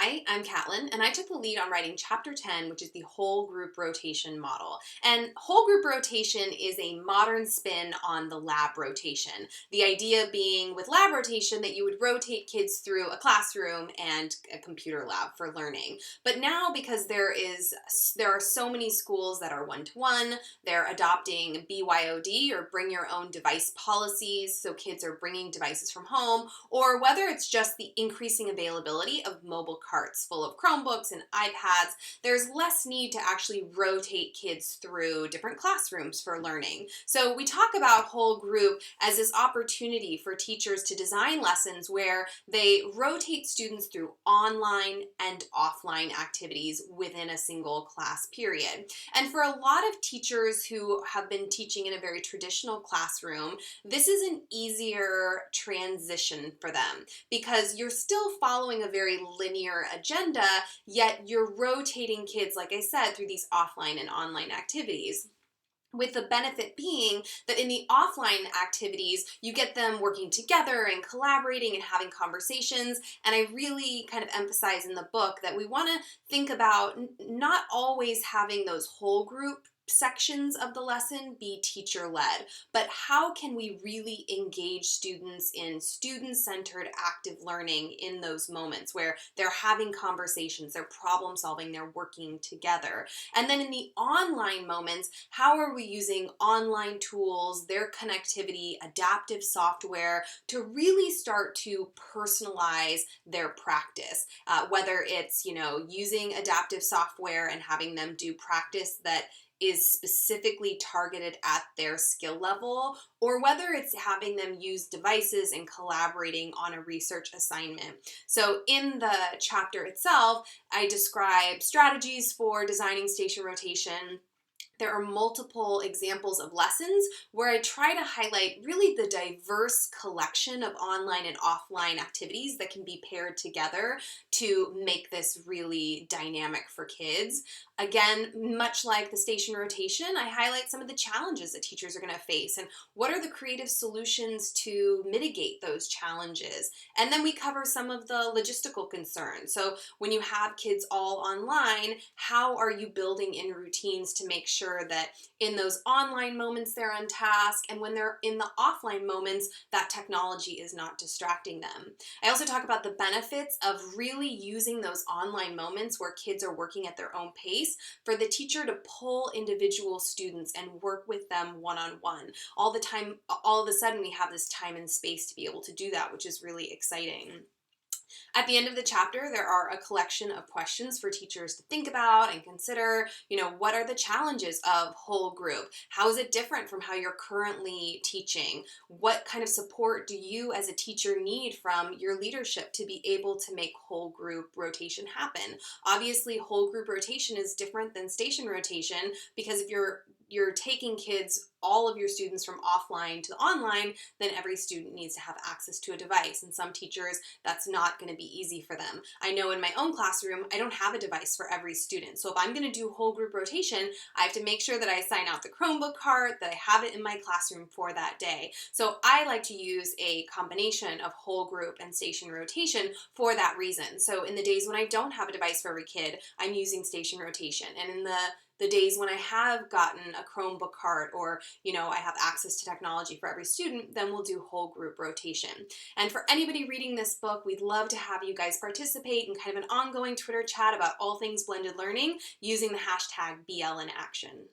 Hi, I'm Catlin, and I took the lead on writing Chapter 10, which is the whole group rotation model. And whole group rotation is a modern spin on the lab rotation. The idea being with lab rotation that you would rotate kids through a classroom and a computer lab for learning. But now, because there are so many schools that are one-to-one, they're adopting BYOD or bring your own device policies, so kids are bringing devices from home, or whether it's just the increasing availability of mobile carts full of Chromebooks and iPads, there's less need to actually rotate kids through different classrooms for learning. So we talk about whole group as this opportunity for teachers to design lessons where they rotate students through online and offline activities within a single class period. And for a lot of teachers who have been teaching in a very traditional classroom, this is an easier transition for them because you're still following a very linear agenda, yet you're rotating kids, like I said, through these offline and online activities. With the benefit being that in the offline activities, you get them working together and collaborating and having conversations. And I really kind of emphasize in the book that we want to think about not always having those whole group sections of the lesson be teacher-led, but how can we really engage students in student-centered active learning in those moments where they're having conversations, they're problem solving, they're working together. And then in the online moments, how are we using online tools, their connectivity, adaptive software to really start to personalize their practice, whether it's, using adaptive software and having them do practice that is specifically targeted at their skill level, or whether it's having them use devices and collaborating on a research assignment. So in the chapter itself, I describe strategies for designing station rotation. There are multiple examples of lessons where I try to highlight really the diverse collection of online and offline activities that can be paired together to make this really dynamic for kids. Again, much like the station rotation, I highlight some of the challenges that teachers are going to face and what are the creative solutions to mitigate those challenges. And then we cover some of the logistical concerns. So when you have kids all online, how are you building in routines to make sure that in those online moments they're on task, and when they're in the offline moments, that technology is not distracting them. I also talk about the benefits of really using those online moments where kids are working at their own pace for the teacher to pull individual students and work with them one-on-one. All of a sudden we have this time and space to be able to do that, which is really exciting. At the end of the chapter, there are a collection of questions for teachers to think about and consider. What are the challenges of whole group? How is it different from how you're currently teaching? What kind of support do you as a teacher need from your leadership to be able to make whole group rotation happen? Obviously, whole group rotation is different than station rotation because if you're taking kids, all of your students from offline to online, then every student needs to have access to a device. And some teachers, that's not going to be easy for them. I know in my own classroom, I don't have a device for every student. So if I'm going to do whole group rotation, I have to make sure that I sign out the Chromebook cart, that I have it in my classroom for that day. So I like to use a combination of whole group and station rotation for that reason. So in the days when I don't have a device for every kid, I'm using station rotation. And in the days when I have gotten a Chromebook cart or, I have access to technology for every student, then we'll do whole group rotation. And for anybody reading this book, we'd love to have you guys participate in kind of an ongoing Twitter chat about all things blended learning using the hashtag BL in Action.